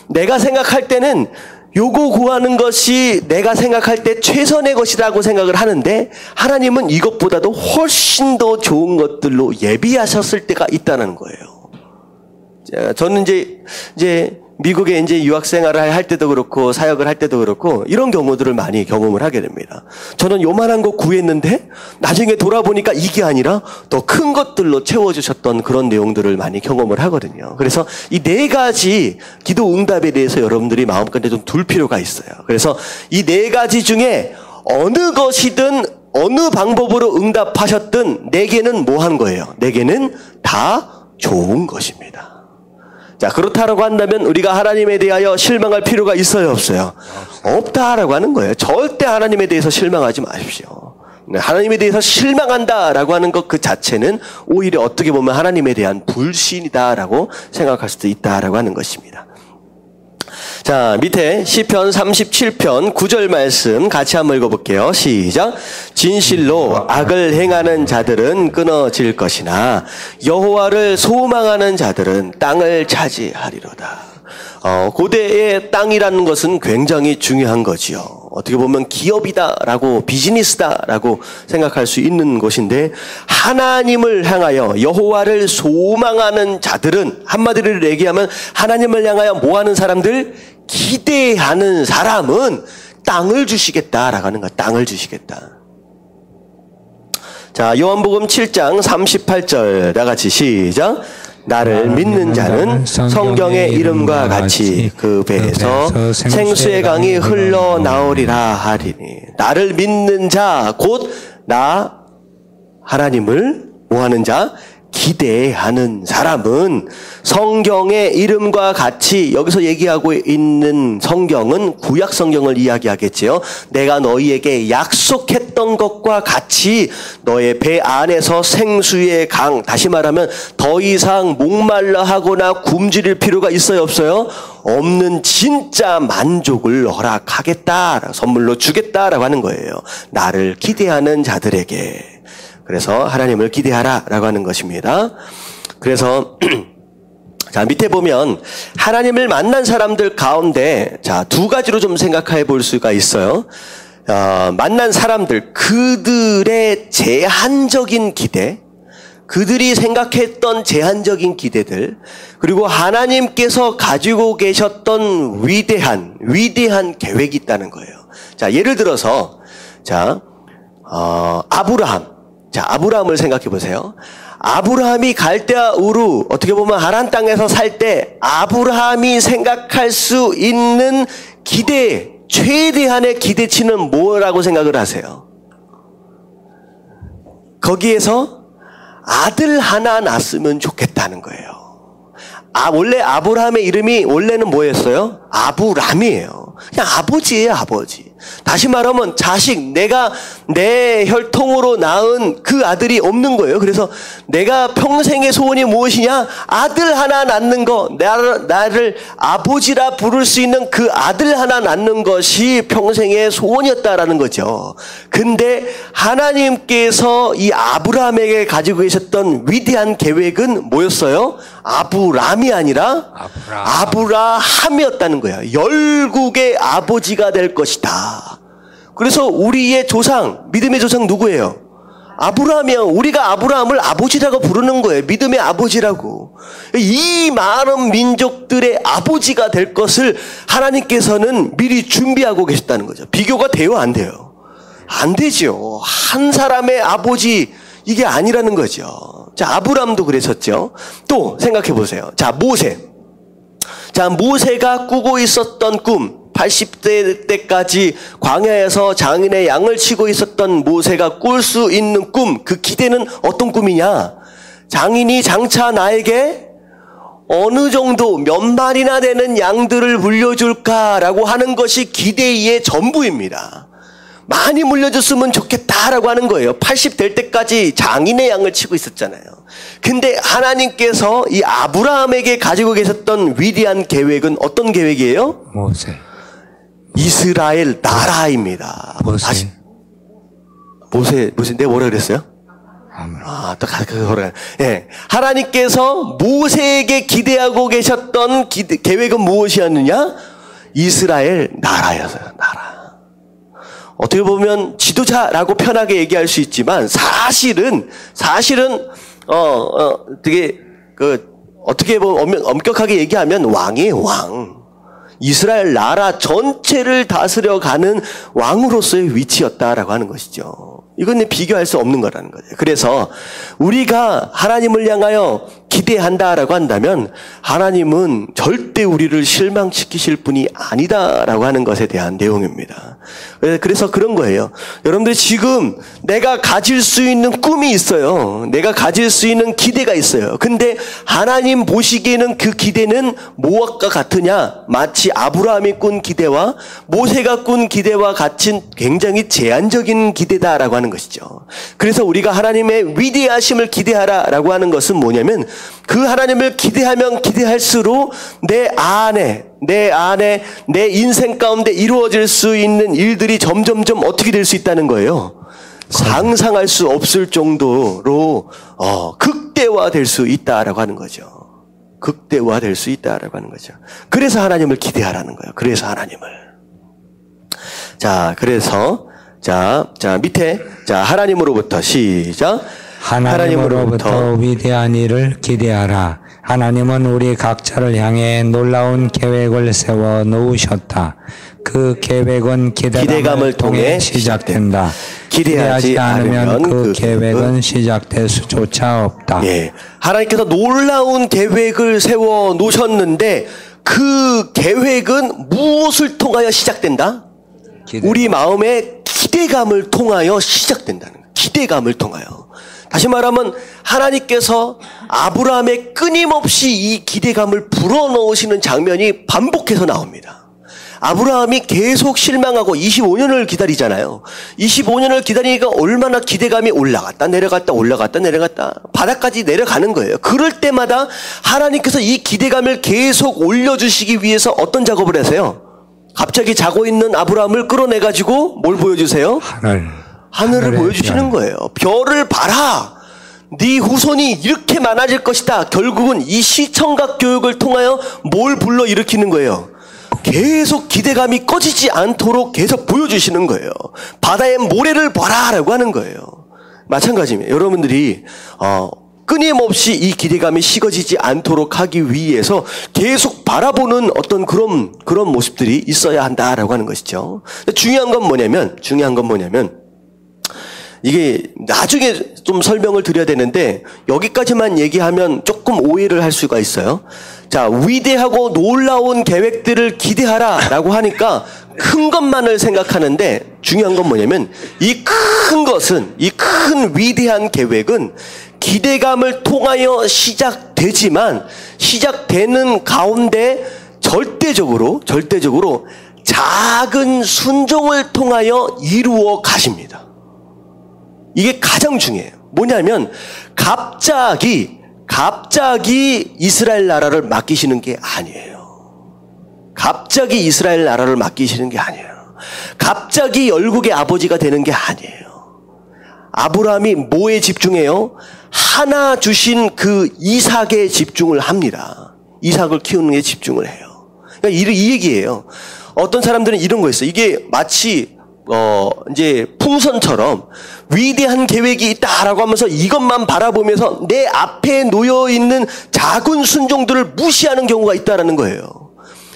내가 생각할 때는 요거 구하는 것이 내가 생각할 때 최선의 것이라고 생각을 하는데 하나님은 이것보다도 훨씬 더 좋은 것들로 예비하셨을 때가 있다는 거예요. 저는 이제 미국에 이제 유학 생활을 할 때도 그렇고 사역을 할 때도 그렇고 이런 경우들을 많이 경험을 하게 됩니다. 저는 요만한 거 구했는데 나중에 돌아보니까 이게 아니라 더 큰 것들로 채워주셨던 그런 내용들을 많이 경험을 하거든요. 그래서 이 4가지 기도 응답에 대해서 여러분들이 마음가짐에 좀 둘 필요가 있어요. 그래서 이 4가지 중에 어느 것이든 어느 방법으로 응답하셨든 4개는 뭐 한 거예요? 4개는 다 좋은 것입니다. 자, 그렇다라고 한다면 우리가 하나님에 대하여 실망할 필요가 있어요, 없어요? 없다라고 하는 거예요. 절대 하나님에 대해서 실망하지 마십시오. 하나님에 대해서 실망한다라고 하는 것 그 자체는 오히려 어떻게 보면 하나님에 대한 불신이다라고 생각할 수도 있다라고 하는 것입니다. 자, 밑에 시편 37편 9절 말씀 같이 한번 읽어볼게요. 시작. 진실로 악을 행하는 자들은 끊어질 것이나 여호와를 소망하는 자들은 땅을 차지하리로다. 고대의 땅이라는 것은 굉장히 중요한 거지요. 어떻게 보면 기업이다라고 비즈니스다라고 생각할 수 있는 것인데 하나님을 향하여 여호와를 소망하는 자들은 한마디로 얘기하면 하나님을 향하여 뭐하는 사람들? 기대하는 사람은 땅을 주시겠다라고 하는 거야. 땅을 주시겠다. 자, 요한복음 7장 38절 다 같이 시작. 나를 믿는 자는 성경의 이름과 같이 그 배에서 생수의 강이 흘러나오리라 하리니. 나를 믿는 자 곧 나 하나님을 뭐하는 자? 기대하는 사람은 성경의 이름과 같이 여기서 얘기하고 있는 성경은 구약 성경을 이야기하겠지요. 내가 너희에게 약속했던 것과 같이 너의 배 안에서 생수의 강, 다시 말하면 더 이상 목말라 하거나 굶주릴 필요가 있어요, 없어요? 없는 진짜 만족을 허락하겠다, 선물로 주겠다라고 하는 거예요. 나를 기대하는 자들에게. 그래서 하나님을 기대하라라고 하는 것입니다. 그래서 자, 밑에 보면 하나님을 만난 사람들 가운데 자, 2가지로 좀 생각해 볼 수가 있어요. 만난 사람들, 그들의 제한적인 기대, 그들이 생각했던 제한적인 기대들, 그리고 하나님께서 가지고 계셨던 위대한 계획이 있다는 거예요. 자, 예를 들어서 자, 아브라함을 생각해 보세요. 아브라함이 갈대아 우르, 어떻게 보면 하란 땅에서 살 때 아브라함이 생각할 수 있는 기대, 최대한의 기대치는 뭐라고 생각을 하세요? 거기에서 아들 하나 낳았으면 좋겠다는 거예요. 원래 아브라함의 이름이 원래는 뭐였어요? 아브람이에요. 그냥 아버지예요, 아버지. 다시 말하면 자식, 내가 내 혈통으로 낳은 그 아들이 없는 거예요. 그래서 내가 평생의 소원이 무엇이냐? 아들 하나 낳는 거, 나를 아버지라 부를 수 있는 그 아들 하나 낳는 것이 평생의 소원이었다라는 거죠. 근데 하나님께서 이 아브라함에게 가지고 계셨던 위대한 계획은 뭐였어요? 아브람이 아니라 아브라함이었다는 거야. 열국의 아버지가 될 것이다. 그래서 우리의 조상, 믿음의 조상 누구예요? 아브라함이야. 우리가 아브라함을 아버지라고 부르는 거예요. 믿음의 아버지라고. 이 많은 민족들의 아버지가 될 것을 하나님께서는 미리 준비하고 계셨다는 거죠. 비교가 돼요, 안 돼요? 안 되죠. 한 사람의 아버지, 이게 아니라는 거죠. 자, 아브라함도 그랬었죠. 또 생각해 보세요. 자, 모세. 자, 모세가 꾸고 있었던 꿈, 80대 때까지 광야에서 장인의 양을 치고 있었던 모세가 꿀 수 있는 꿈, 그 기대는 어떤 꿈이냐? 장인이 장차 나에게 어느 정도 몇 마리나 되는 양들을 물려줄까라고 하는 것이 기대의 전부입니다. 많이 물려줬으면 좋겠다라고 하는 거예요. 80 될 때까지 장인의 양을 치고 있었잖아요. 근데 하나님께서 이 아브라함에게 가지고 계셨던 위대한 계획은 어떤 계획이에요? 모세. 이스라엘 나라입니다. 모세. 모세, 내가 뭐라 그랬어요? 또 그거를. 예. 하나님께서 모세에게 기대하고 계셨던 계획은 무엇이었느냐? 이스라엘 나라였어요. 나라. 어떻게 보면 지도자라고 편하게 얘기할 수 있지만 사실은 되게 어떻게 보면 엄격하게 얘기하면 왕이에요, 왕. 이스라엘 나라 전체를 다스려가는 왕으로서의 위치였다라고 하는 것이죠. 이건 비교할 수 없는 거라는 거예요. 그래서 우리가 하나님을 향하여 기대한다라고 한다면 하나님은 절대 우리를 실망시키실 분이 아니다라고 하는 것에 대한 내용입니다. 그래서 그런 거예요. 여러분들 지금 내가 가질 수 있는 꿈이 있어요. 내가 가질 수 있는 기대가 있어요. 근데 하나님 보시기에는 그 기대는 무엇과 같으냐? 마치 아브라함이 꾼 기대와 모세가 꾼 기대와 같은 굉장히 제한적인 기대다라고 하는 것이죠. 그래서 우리가 하나님의 위대하심을 기대하라라고 하는 것은 뭐냐면 그 하나님을 기대하면 기대할수록 내 안에 내 인생 가운데 이루어질 수 있는 일들이 점점점 어떻게 될 수 있다는 거예요. 상상할 수 없을 정도로 극대화될 수 있다라고 하는 거죠. 극대화될 수 있다라고 하는 거죠. 그래서 하나님을 기대하라는 거예요. 그래서 하나님을. 그래서 밑에 하나님으로부터 시작. 하나님으로부터 위대한 일을 기대하라. 하나님은 우리 각자를 향해 놀라운 계획을 세워 놓으셨다. 그 계획은 기대감을 통해 시작된다. 기대하지 않으면 그 계획은 시작될 수조차 없다. 예. 하나님께서 놀라운 계획을 세워 놓으셨는데 그 계획은 무엇을 통하여 시작된다? 우리 마음의 기대감을 통하여 시작된다는 거예요. 기대감을 통하여. 다시 말하면 하나님께서 아브라함의 끊임없이 이 기대감을 불어넣으시는 장면이 반복해서 나옵니다. 아브라함이 계속 실망하고 25년을 기다리잖아요. 25년을 기다리니까 얼마나 기대감이 올라갔다 내려갔다 바닥까지 내려가는 거예요. 그럴 때마다 하나님께서 이 기대감을 계속 올려주시기 위해서 어떤 작업을 하세요? 갑자기 자고 있는 아브라함을 끌어내가지고 뭘 보여주세요? 하늘을 보여주시는 거예요. 별을 봐라. 네 후손이 이렇게 많아질 것이다. 결국은 이 시청각 교육을 통하여 뭘 불러일으키는 거예요? 계속 기대감이 꺼지지 않도록 계속 보여주시는 거예요. 바다의 모래를 봐라 라고 하는 거예요. 마찬가지입니다. 여러분들이 끊임없이 이 기대감이 식어지지 않도록 하기 위해서 계속 바라보는 어떤 그런 모습들이 있어야 한다라고 하는 것이죠. 중요한 건 뭐냐면 이게 나중에 좀 설명을 드려야 되는데 여기까지만 얘기하면 조금 오해를 할 수가 있어요. 위대하고 놀라운 계획들을 기대하라 라고 하니까 큰 것만을 생각하는데 중요한 건 뭐냐면 이 큰 위대한 계획은 기대감을 통하여 시작되지만 시작되는 가운데 절대적으로 작은 순종을 통하여 이루어 가십니다. 이게 가장 중요해요. 뭐냐면 갑자기 이스라엘 나라를 맡기시는 게 아니에요. 갑자기 이스라엘 나라를 맡기시는 게 아니에요. 갑자기 열국의 아버지가 되는 게 아니에요. 아브라함이 뭐에 집중해요? 하나 주신 그 이삭에 집중을 합니다. 이삭을 키우는 데 집중을 해요. 그러니까 이 얘기예요. 어떤 사람들은 이런 거 있어요. 이게 마치 이제 풍선처럼 위대한 계획이 있다라고 하면서 이것만 바라보면서 내 앞에 놓여 있는 작은 순종들을 무시하는 경우가 있다라는 거예요.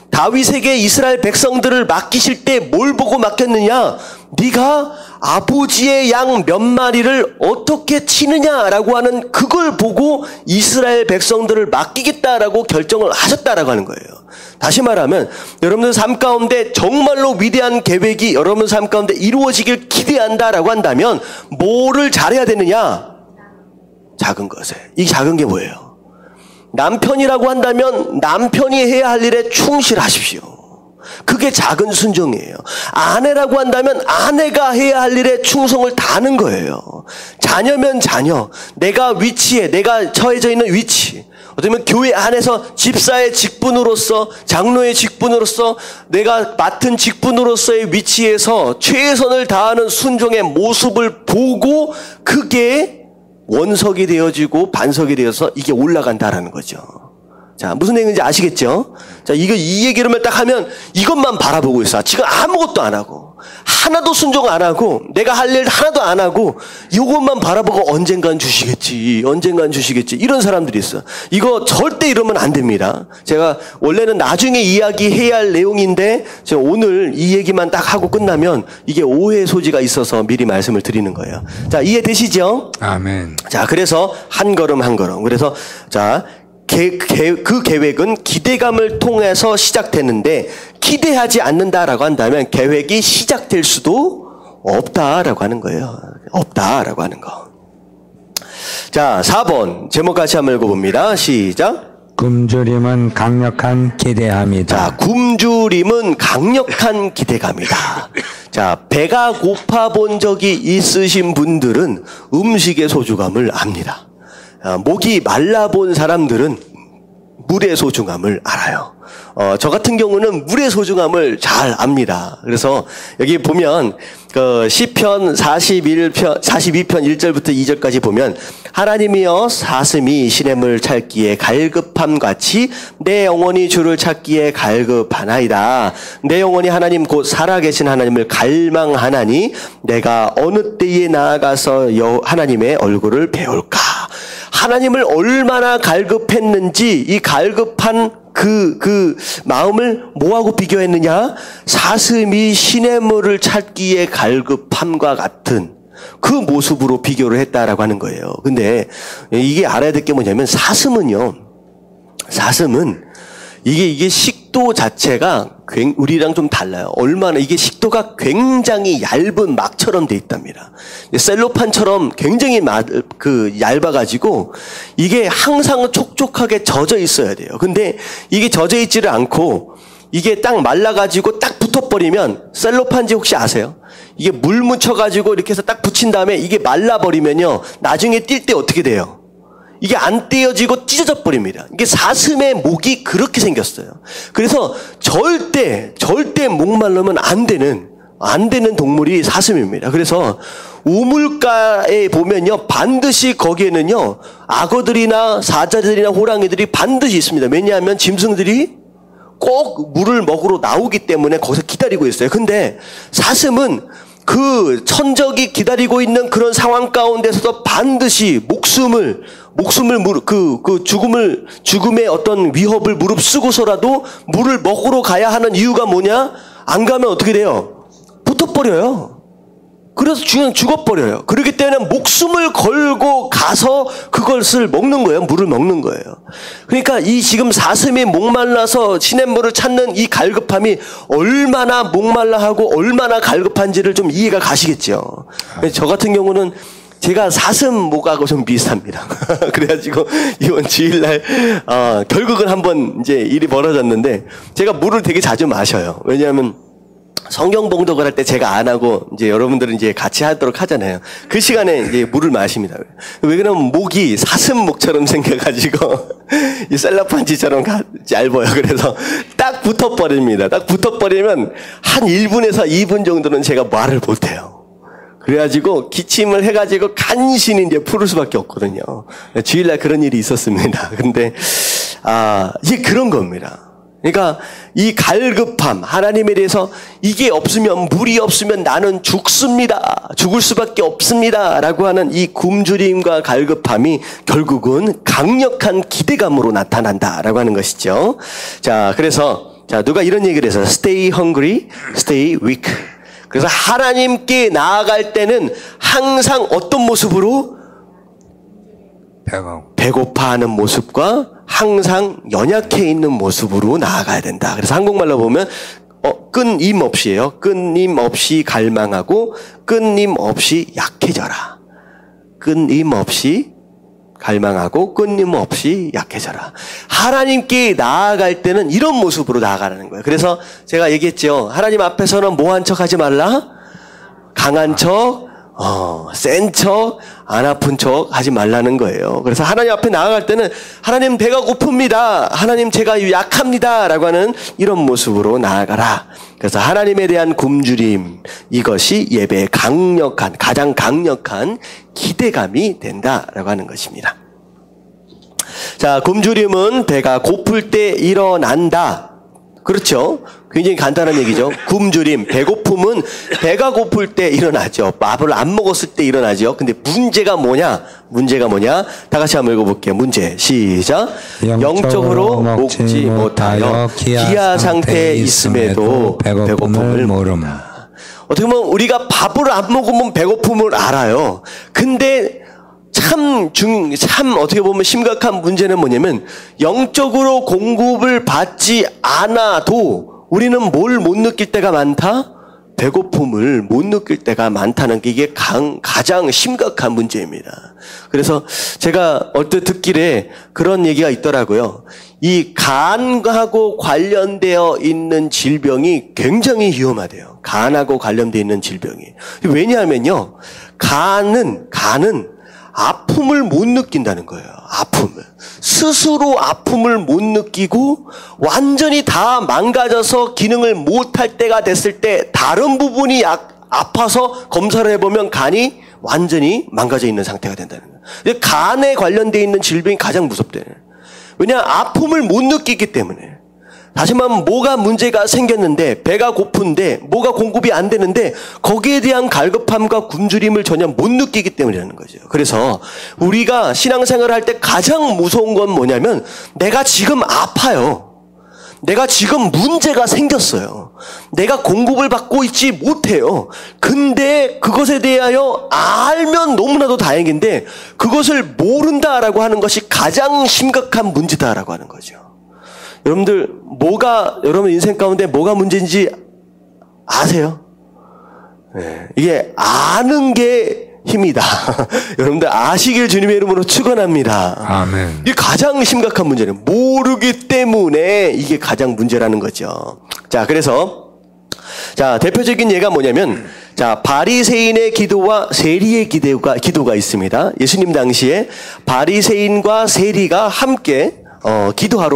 다윗에게 이스라엘 백성들을 맡기실 때 뭘 보고 맡겼느냐? 네가 아버지의 양 몇 마리를 어떻게 치느냐라고 하는 그걸 보고 이스라엘 백성들을 맡기겠다라고 결정을 하셨다라고 하는 거예요. 다시 말하면 여러분들 삶 가운데 정말로 위대한 계획이 여러분 삶 가운데 이루어지길 기대한다라고 한다면 뭐를 잘해야 되느냐? 작은 것에. 이 작은 게 뭐예요? 남편이라고 한다면 남편이 해야 할 일에 충실하십시오. 그게 작은 순종이에요. 아내라고 한다면 아내가 해야 할 일에 충성을 다하는 거예요. 자녀면 자녀, 내가 처해져 있는 위치, 어쩌면 교회 안에서 집사의 직분으로서, 장로의 직분으로서, 내가 맡은 직분으로서의 위치에서 최선을 다하는 순종의 모습을 보고 그게 원석이 되어지고 반석이 되어서 이게 올라간다라는 거죠. 자, 무슨 얘기인지 아시겠죠? 자, 이 얘기를 딱 하면 이것만 바라보고 있어. 지금 아무것도 안 하고, 하나도 순종 안 하고, 내가 할 일 하나도 안 하고, 이것만 바라보고 언젠간 주시겠지, 언젠간 주시겠지. 이런 사람들이 있어. 이거 절대 이러면 안 됩니다. 제가 원래는 나중에 이야기해야 할 내용인데, 제가 오늘 이 얘기만 딱 하고 끝나면 이게 오해의 소지가 있어서 미리 말씀을 드리는 거예요. 자, 이해되시죠? 아멘. 자, 그래서 한 걸음 한 걸음. 그래서, 자, 그 계획은 기대감을 통해서 시작되는데 기대하지 않는다라고 한다면 계획이 시작될 수도 없다라고 하는 거예요. 없다라고 하는 거. 자, 4번 제목 같이 한번 읽어봅니다. 시작. 굶주림은 강력한 기대함이다. 자, 굶주림은 강력한 기대감이다. 자, 배가 고파 본 적이 있으신 분들은 음식의 소중함을 압니다. 목이 말라본 사람들은 물의 소중함을 알아요. 저 같은 경우는 물의 소중함을 잘 압니다. 그래서 여기 보면 그 시편 42편 1절부터 2절까지 보면 하나님이여 사슴이 시냇물 찾기에 갈급함 같이 내 영혼이 주를 찾기에 갈급하나이다. 내 영혼이 하나님 곧 살아계신 하나님을 갈망하나니 내가 어느 때에 나아가서 하나님의 얼굴을 배울까. 하나님을 얼마나 갈급했는지 이 갈급한 그 마음을 뭐하고 비교했느냐? 사슴이 시냇물을 찾기에 갈급함과 같은 그 모습으로 비교를 했다라고 하는 거예요. 근데 이게 알아야 될 게 뭐냐면 사슴은 이게 식도 자체가 우리랑 좀 달라요. 얼마나 이게 식도가 굉장히 얇은 막처럼 돼 있답니다. 셀로판처럼 굉장히 얇아가지고 이게 항상 촉촉하게 젖어 있어야 돼요. 근데 이게 젖어 있지를 않고 이게 딱 말라가지고 딱 붙어버리면 셀로판지 혹시 아세요? 이게 물 묻혀가지고 이렇게 해서 딱 붙인 다음에 이게 말라버리면요. 나중에 뛸 때 어떻게 돼요? 이게 안 떼어지고 찢어져 버립니다. 이게 사슴의 목이 그렇게 생겼어요. 그래서 절대 목마르면 안 되는 동물이 사슴입니다. 그래서 우물가에 보면요, 반드시 거기에는요, 악어들이나 사자들이나 호랑이들이 반드시 있습니다. 왜냐하면 짐승들이 꼭 물을 먹으러 나오기 때문에 거기서 기다리고 있어요. 근데 사슴은 그 천적이 기다리고 있는 그런 상황 가운데서도 반드시 죽음의 어떤 위협을 무릅쓰고서라도 물을 먹으러 가야 하는 이유가 뭐냐? 안 가면 어떻게 돼요? 붙어버려요. 그래서 죽어버려요. 그렇기 때문에 목숨을 걸고 가서 그것을 먹는 거예요. 물을 먹는 거예요. 그러니까 이 지금 사슴이 목말라서 시냇물을 찾는 이 갈급함이 얼마나 목말라하고 얼마나 갈급한지를 좀 이해가 가시겠죠. 저 같은 경우는 제가 사슴목하고 좀 비슷합니다. 그래가지고 이번 주일날 결국은 한번 이제 일이 벌어졌는데 제가 물을 되게 자주 마셔요. 왜냐하면 성경 봉독을 할 때 제가 안 하고 이제 여러분들은 이제 같이 하도록 하잖아요. 그 시간에 이제 물을 마십니다. 왜 그러면 목이 사슴목처럼 생겨가지고 이 셀라판지처럼 얇아요. 그래서 딱 붙어버립니다. 딱 붙어버리면 한 1분에서 2분 정도는 제가 말을 못해요. 그래가지고 기침을 해가지고 간신히 이제 풀을 수밖에 없거든요. 주일날 그런 일이 있었습니다. 근데 이게 그런 겁니다. 그러니까 이 갈급함, 하나님에 대해서 이게 없으면, 물이 없으면 나는 죽습니다. 죽을 수밖에 없습니다. 라고 하는 이 굶주림과 갈급함이 결국은 강력한 기대감으로 나타난다. 라고 하는 것이죠. 자, 그래서, 누가 이런 얘기를 해서 stay hungry, stay weak. 그래서 하나님께 나아갈 때는 항상 어떤 모습으로? 배고파하는 모습과 항상 연약해 있는 모습으로 나아가야 된다. 그래서 한국말로 보면 끊임없이에요. 끊임없이 갈망하고 끊임없이 약해져라. 끊임없이 갈망하고 끊임없이 약해져라. 하나님께 나아갈 때는 이런 모습으로 나아가라는 거예요. 그래서 제가 얘기했죠. 하나님 앞에서는 뭐한 척 하지 말라? 강한 척, 센 척, 안 아픈 척 하지 말라는 거예요. 그래서 하나님 앞에 나아갈 때는 하나님 배가 고픕니다. 하나님 제가 약합니다. 라고 하는 이런 모습으로 나아가라. 그래서 하나님에 대한 굶주림, 이것이 예배의 가장 강력한 기대감이 된다라고 하는 것입니다. 자, 굶주림은 배가 고플 때 일어난다. 그렇죠? 굉장히 간단한 얘기죠. 굶주림, 배고픔은 배가 고플 때 일어나죠. 밥을 안 먹었을 때 일어나죠. 근데 문제가 뭐냐? 다 같이 한번 읽어볼게요. 문제 시작. 영적으로 먹지 못하여 기아 상태에 있음에도 배고픔을 모릅니다. 어떻게 보면 우리가 밥을 안 먹으면 배고픔을 알아요. 근데 참 어떻게 보면 심각한 문제는 뭐냐면 영적으로 공급을 받지 않아도 우리는 뭘 못 느낄 때가 많다? 배고픔을 못 느낄 때가 많다는 게 이게 가장 심각한 문제입니다. 그래서 제가 얼핏 듣기에 그런 얘기가 있더라고요. 이 간하고 관련되어 있는 질병이 굉장히 위험하대요. 간하고 관련되어 있는 질병이. 왜냐하면요. 간은 아픔을 못 느낀다는 거예요. 아픔을. 스스로 아픔을 못 느끼고 완전히 다 망가져서 기능을 못할 때가 됐을 때 다른 부분이 아파서 검사를 해보면 간이 완전히 망가져 있는 상태가 된다는 거예요. 간에 관련되어 있는 질병이 가장 무섭대요. 왜냐? 아픔을 못 느끼기 때문에. 다시 말하면 뭐가 문제가 생겼는데 배가 고픈데 뭐가 공급이 안 되는데 거기에 대한 갈급함과 굶주림을 전혀 못 느끼기 때문이라는 거죠. 그래서 우리가 신앙생활을 할 때 가장 무서운 건 뭐냐면 내가 지금 아파요. 내가 지금 문제가 생겼어요. 내가 공급을 받고 있지 못해요. 근데 그것에 대하여 알면 너무나도 다행인데 그것을 모른다라고 하는 것이 가장 심각한 문제다라고 하는 거죠. 여러분들 여러분 인생 가운데 뭐가 문제인지 아세요? 네, 이게 아는 게 힘이다. 여러분들 아시길 주님의 이름으로 축원합니다. 아멘. 이게 가장 심각한 문제는 모르기 때문에 이게 가장 문제라는 거죠. 자, 그래서 대표적인 예가 뭐냐면 바리새인의 기도와 세리의 기도가 있습니다. 예수님 당시에 바리새인과 세리가 함께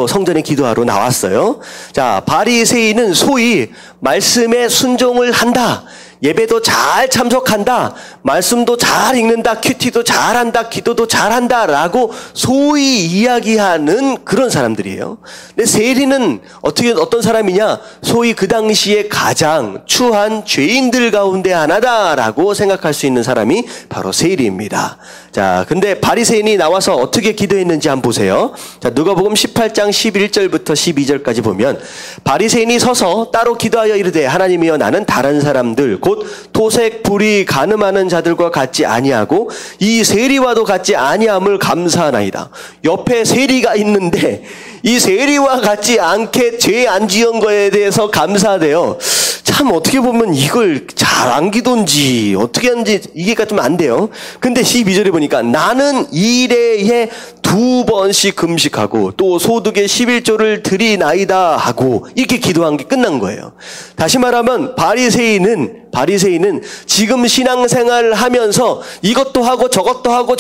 성전에 기도하러 나왔어요. 자, 바리새인은 소위 말씀에 순종을 한다. 예배도 잘 참석한다. 말씀도 잘 읽는다. 큐티도 잘한다. 기도도 잘한다. 라고 소위 이야기하는 그런 사람들이에요. 근데 세리는 어떤 사람이냐? 소위 그 당시에 가장 추한 죄인들 가운데 하나다라고 생각할 수 있는 사람이 바로 세리입니다. 자, 근데 바리새인이 나와서 어떻게 기도했는지 한번 보세요. 자, 누가복음 18장 11절부터 12절까지 보면 바리새인이 서서 따로 기도하여 이르되 하나님이여 나는 다른 사람들 곧 토색 불의 간음하는 자들과 같지 아니하고 이 세리와도 같지 아니함을 감사하나이다. 옆에 세리가 있는데 이 세리와 같지 않게 죄 안 지은 거에 대해서 감사돼요. 참 어떻게 보면 이걸 잘 안 기도인지 어떻게 하는지 이해가 좀 안 돼요. 근데 12절에 보니까 나는 일해에 2번씩 금식하고 또 소득의 11조를 드리나이다 하고 이렇게 기도한 게 끝난 거예요. 다시 말하면 바리새인은 지금 신앙생활을 하면서 이것도 하고 저것도 하고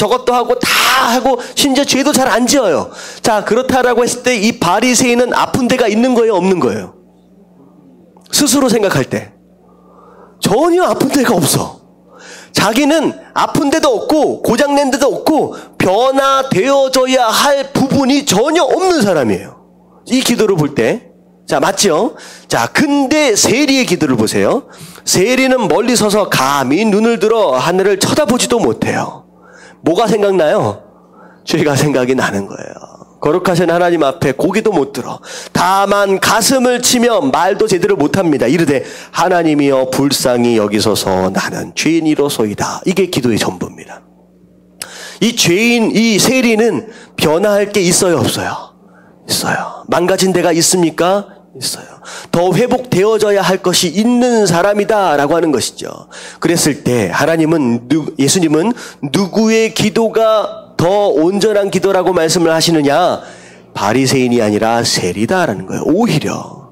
다 하고 심지어 죄도 잘 안 지어요. 자, 그렇다라고 했을 때 이 바리새인은 아픈 데가 있는 거예요, 없는 거예요? 스스로 생각할 때 전혀 아픈 데가 없어. 자기는 아픈 데도 없고 고장낸 데도 없고 변화되어져야 할 부분이 전혀 없는 사람이에요. 이 기도를 볼 때. 자, 맞죠? 자, 근데 세리의 기도를 보세요. 세리는 멀리 서서 감히 눈을 들어 하늘을 쳐다보지도 못해요. 뭐가 생각나요? 죄가 생각이 나는 거예요. 거룩하신 하나님 앞에 고개도 못 들어. 다만 가슴을 치며 말도 제대로 못합니다. 이르되 하나님이여 불쌍히 여기소서 나는 죄인이로소이다. 이게 기도의 전부입니다. 이 세리는 변화할 게 있어요, 없어요? 있어요. 망가진 데가 있습니까? 있어요. 더 회복되어져야 할 것이 있는 사람이다 라고 하는 것이죠. 그랬을 때 예수님은 누구의 기도가 더 온전한 기도라고 말씀을 하시느냐? 바리새인이 아니라 세리다라는 거예요. 오히려.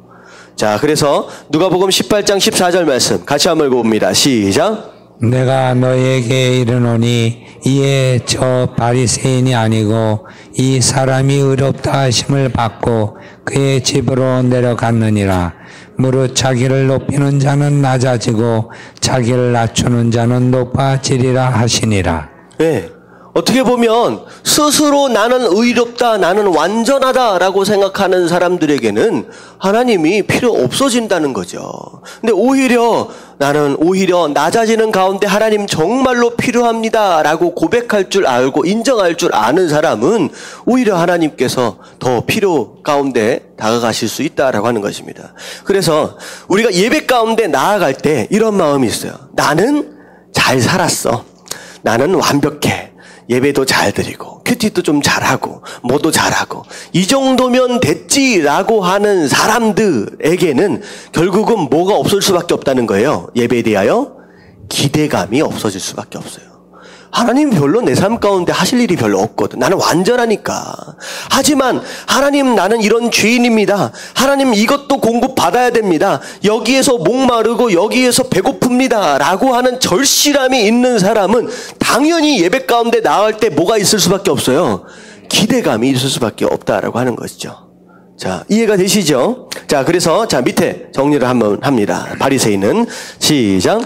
자, 그래서 누가복음 18장 14절 말씀 같이 한번 읽어봅니다. 시작. 내가 너에게 이르노니 이에 저 바리새인이 아니고 이 사람이 의롭다 하심을 받고 그의 집으로 내려갔느니라. 무릇 자기를 높이는 자는 낮아지고 자기를 낮추는 자는 높아지리라 하시니라. 네. 어떻게 보면 스스로 나는 의롭다, 나는 완전하다라고 생각하는 사람들에게는 하나님이 필요 없어진다는 거죠. 근데 나는 오히려 낮아지는 가운데 하나님 정말로 필요합니다라고 고백할 줄 알고 인정할 줄 아는 사람은 오히려 하나님께서 더 필요 가운데 다가가실 수 있다라고 하는 것입니다. 그래서 우리가 예배 가운데 나아갈 때 이런 마음이 있어요. 나는 잘 살았어. 나는 완벽해. 예배도 잘 드리고 큐티도 좀 잘하고 뭐도 잘하고 이 정도면 됐지라고 하는 사람들에게는 결국은 뭐가 없을 수밖에 없다는 거예요. 예배에 대하여 기대감이 없어질 수밖에 없어요. 하나님 별로 내 삶 가운데 하실 일이 별로 없거든. 나는 완전하니까. 하지만 하나님 나는 이런 죄인입니다. 하나님 이것도 공급받아야 됩니다. 여기에서 목마르고 여기에서 배고픕니다. 라고 하는 절실함이 있는 사람은 당연히 예배 가운데 나갈 때 뭐가 있을 수밖에 없어요. 기대감이 있을 수밖에 없다라고 하는 것이죠. 자, 이해가 되시죠? 자, 그래서 밑에 정리를 한번 합니다. 바리새인은 시작.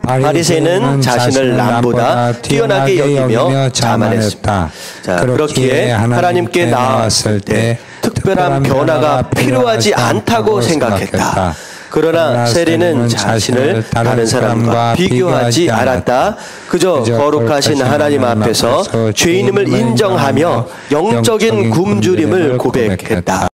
바리새인은 자신을 남보다 뛰어나게 여기며 자만했습니다. 자, 그렇기에 하나님께 나왔을 때 특별한 변화가 필요하지 않다고 생각했다. 그러나 세리는 자신을 다른 사람과 비교하지 않았다. 그저 거룩하신 하나님 앞에서 죄인임을 인정하며 영적인 굶주림을 고백했다.